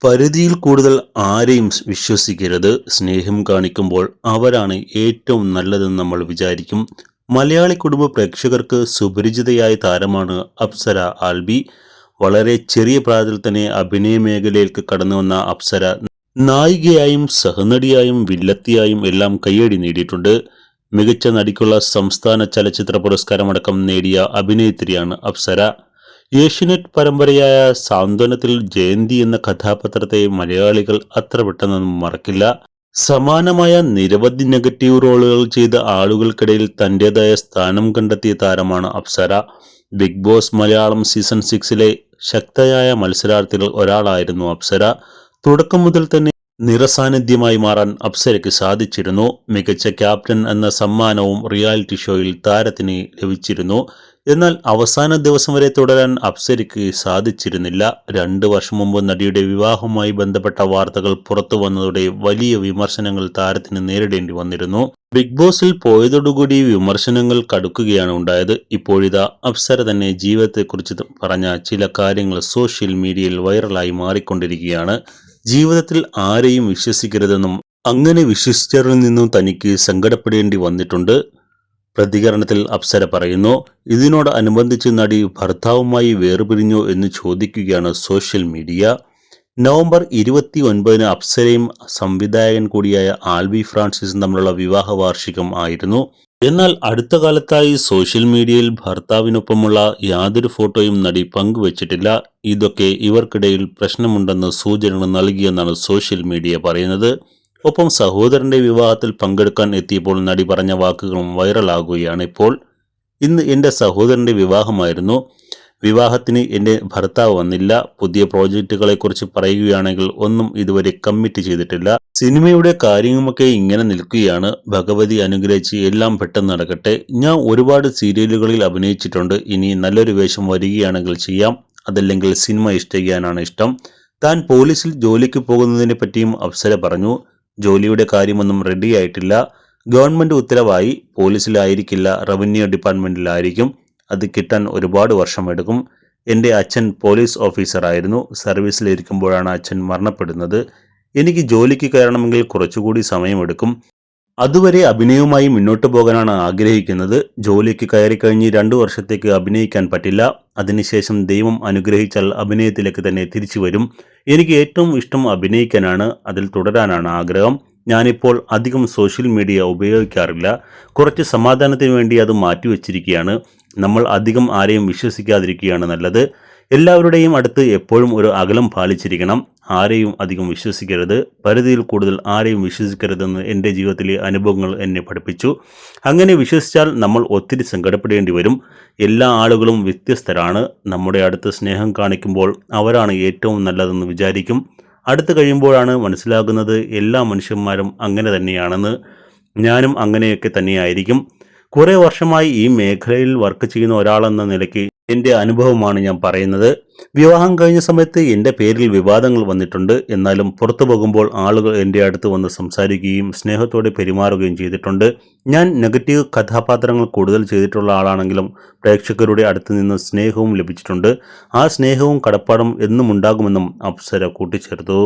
പരിധിയിൽ കൂടുതൽ ആരെയും വിശ്വസിക്കരുത്. സ്നേഹം കാണിക്കുമ്പോൾ അവരാണ് ഏറ്റവും നല്ലതെന്ന് നമ്മൾ വിചാരിക്കും. മലയാളി കുടുംബ പ്രേക്ഷകർക്ക് സുപരിചിതയായ താരമാണ് അപ്സര ആൽബി. വളരെ ചെറിയ പ്രായത്തിൽ തന്നെ അഭിനയ മേഖലയിലേക്ക് കടന്നു വന്ന അപ്സര നായികയായും സഹനടിയായും വില്ലത്തിയായും എല്ലാം കയ്യടി നേടിയിട്ടുണ്ട്. മികച്ച നടിക്കുള്ള സംസ്ഥാന ചലച്ചിത്ര പുരസ്കാരമടക്കം നേടിയ അഭിനേത്രിയാണ് അപ്സര. ഏഷ്യനെറ്റ് പരമ്പരയായ സാന്ത്വനത്തിൽ ജയന്തി എന്ന കഥാപാത്രത്തെ മലയാളികൾ അത്ര പെട്ടെന്നൊന്നും മറക്കില്ല. സമാനമായ നിരവധി നെഗറ്റീവ് റോളുകൾ ചെയ്ത ആളുകൾക്കിടയിൽ തന്റേതായ സ്ഥാനം കണ്ടെത്തിയ താരമാണ് Apsara. Big Boss Malayalam season 6 ശക്തയായ മത്സരാർത്ഥികൾ ഒരാളായിരുന്നു അപ്സര. തുടക്കം മുതൽ തന്നെ നിറസാന്നിധ്യമായി മാറാൻ അപ്സരയ്ക്ക് സാധിച്ചിരുന്നു. മികച്ച ക്യാപ്റ്റൻ എന്ന സമ്മാനവും റിയാലിറ്റി ഷോയിൽ താരത്തിന് ലഭിച്ചിരുന്നു. എന്നാൽ അവസാന ദിവസം വരെ തുടരാൻ അപ്സരയ്ക്ക് സാധിച്ചിരുന്നില്ല. 2 വർഷം മുമ്പ് നടിയുടെ വിവാഹവുമായി ബന്ധപ്പെട്ട വാർത്തകൾ പുറത്തു വന്നതോടെ വലിയ വിമർശനങ്ങൾ താരത്തിന് നേരിടേണ്ടി വന്നിരുന്നു. ബിഗ് ബോസിൽ പോയതോടുകൂടി വിമർശനങ്ങൾ കടുക്കുകയാണ് ഉണ്ടായത്. ഇപ്പോഴിതാ അപ്സര തന്നെ ജീവിതത്തെക്കുറിച്ച് പറഞ്ഞ ചില കാര്യങ്ങൾ സോഷ്യൽ മീഡിയയിൽ വൈറലായി മാറിക്കൊണ്ടിരിക്കുകയാണ്. ജീവിതത്തിൽ ആരെയും വിശ്വസിക്കരുതെന്നും അങ്ങനെ വിശ്വസിച്ചവരിൽ നിന്നും തനിക്ക് സങ്കടപ്പെടേണ്ടി വന്നിട്ടുണ്ട്. പ്രതികരണത്തിൽ അപ്സര പറയുന്നു. ഇതിനോടനുബന്ധിച്ച് നടി ഭർത്താവുമായി വേർപിരിഞ്ഞു എന്ന് ചോദിക്കുകയാണ് സോഷ്യൽ മീഡിയ. നവംബർ 29 അപ്സരയും സംവിധായകൻ കൂടിയായ ആൽബി ഫ്രാൻസിസും തമ്മിലുള്ള വിവാഹ വാർഷികം ആയിരുന്നു. എന്നാൽ അടുത്ത കാലത്തായി സോഷ്യൽ മീഡിയയിൽ ഭർത്താവിനൊപ്പമുള്ള യാതൊരു ഫോട്ടോയും നടി പങ്കുവച്ചിട്ടില്ല. ഇതൊക്കെ ഇവർക്കിടയിൽ പ്രശ്നമുണ്ടെന്ന് സൂചനകൾ നൽകിയെന്നാണ് സോഷ്യൽ മീഡിയ പറയുന്നത്. ഒപ്പം സഹോദരന്റെ വിവാഹത്തിൽ പങ്കെടുക്കാൻ എത്തിയപ്പോൾ നടി പറഞ്ഞ വാക്കുകളും വൈറലാകുകയാണ് ഇപ്പോൾ. ഇന്ന് എൻ്റെ സഹോദരന്റെ വിവാഹമായിരുന്നു. വിവാഹത്തിന് എൻ്റെ ഭർത്താവ് വന്നില്ല. പുതിയ പ്രോജക്റ്റുകളെക്കുറിച്ച് പറയുകയാണെങ്കിൽ ഒന്നും ഇതുവരെ കമ്മിറ്റ് ചെയ്തിട്ടില്ല. സിനിമയുടെ കാര്യങ്ങളൊക്കെ ഇങ്ങനെ നിൽക്കുകയാണ്. ഭഗവതി അനുഗ്രഹിച്ച് എല്ലാം പെട്ടെന്ന് നടക്കട്ടെ. ഞാൻ ഒരുപാട് സീരിയലുകളിൽ അഭിനയിച്ചിട്ടുണ്ട്. ഇനി നല്ലൊരു വേഷം വരികയാണെങ്കിൽ ചെയ്യാം. അതല്ലെങ്കിൽ സിനിമ ചെയ്യാനാണ് ഇഷ്ടം. താൻ പോലീസിൽ ജോലിക്ക് പോകുന്നതിനെ പറ്റിയും അപ്സര പറഞ്ഞു. ജോലിയുടെ കാര്യമൊന്നും റെഡിയായിട്ടില്ല. ഗവൺമെന്റ് ഉത്തരവായി. പോലീസിലായിരിക്കില്ല, റവന്യൂ ഡിപ്പാർട്ട്മെന്റിലായിരിക്കും. അത് കിട്ടാൻ ഒരുപാട് വർഷമെടുക്കും. എൻ്റെ അച്ഛൻ പോലീസ് ഓഫീസറായിരുന്നു. സർവീസിലിരിക്കുമ്പോഴാണ് അച്ഛൻ മരണപ്പെടുന്നത്. എനിക്ക് ജോലിക്ക് കയറണമെങ്കിൽ കുറച്ചുകൂടി സമയമെടുക്കും. അതുവരെ അഭിനയവുമായി മുന്നോട്ട് പോകാനാണ് ആഗ്രഹിക്കുന്നത്. ജോലിക്ക് കയറിക്കഴിഞ്ഞ് 2 വർഷത്തേക്ക് അഭിനയിക്കാൻ പറ്റില്ല. അതിനുശേഷം ദൈവം അനുഗ്രഹിച്ചാൽ അഭിനയത്തിലേക്ക് തന്നെ തിരിച്ചു വരും. എനിക്ക് ഏറ്റവും ഇഷ്ടം അഭിനയിക്കാനാണ്. അതിൽ തുടരാനാണ് ആഗ്രഹം. ഞാനിപ്പോൾ അധികം സോഷ്യൽ മീഡിയ ഉപയോഗിക്കാറില്ല. കുറച്ച് സമാധാനത്തിന് വേണ്ടി അത് മാറ്റിവെച്ചിരിക്കുകയാണ്. നമ്മൾ അധികം ആരെയും വിശ്വസിക്കാതിരിക്കുകയാണ് നല്ലത്. എല്ലാവരുടെയും അടുത്ത് എപ്പോഴും ഒരു അകലം പാലിച്ചിരിക്കണം. ആരെയും അധികം വിശ്വസിക്കരുത്. പരിധിയിൽ കൂടുതൽ ആരെയും വിശ്വസിക്കരുതെന്ന് എൻ്റെ ജീവിതത്തിലെ അനുഭവങ്ങൾ എന്നെ പഠിപ്പിച്ചു. അങ്ങനെ വിശ്വസിച്ചാൽ നമ്മൾ ഒത്തിരി സങ്കടപ്പെടേണ്ടി വരും. എല്ലാ ആളുകളും വ്യത്യസ്തരാണ്. നമ്മുടെ അടുത്ത് സ്നേഹം കാണിക്കുമ്പോൾ അവരാണ് ഏറ്റവും നല്ലതെന്ന് വിചാരിക്കും. അടുത്ത് കഴിയുമ്പോഴാണ് മനസ്സിലാകുന്നത് എല്ലാ മനുഷ്യന്മാരും അങ്ങനെ തന്നെയാണെന്ന്. ഞാനും അങ്ങനെയൊക്കെ തന്നെയായിരിക്കും. കുറേ വർഷമായി ഈ മേഖലയിൽ വർക്ക് ചെയ്യുന്ന ഒരാളെന്ന നിലയ്ക്ക് എൻ്റെ അനുഭവമാണ് ഞാൻ പറയുന്നത്. വിവാഹം കഴിഞ്ഞ സമയത്ത് എൻ്റെ പേരിൽ വിവാദങ്ങൾ വന്നിട്ടുണ്ട്. എന്നാലും പുറത്തു പോകുമ്പോൾ ആളുകൾ എൻ്റെ അടുത്ത് വന്ന് സംസാരിക്കുകയും സ്നേഹത്തോടെ പെരുമാറുകയും ചെയ്തിട്ടുണ്ട്. ഞാൻ നെഗറ്റീവ് കഥാപാത്രങ്ങൾ കൂടുതൽ ചെയ്തിട്ടുള്ള ആളാണെങ്കിലും പ്രേക്ഷകരുടെ അടുത്ത് നിന്ന് സ്നേഹവും ലഭിച്ചിട്ടുണ്ട്. ആ സ്നേഹവും കടപ്പാടും എന്നും ഉണ്ടാകുമെന്നും അപ്സര കൂട്ടിച്ചേർത്തു.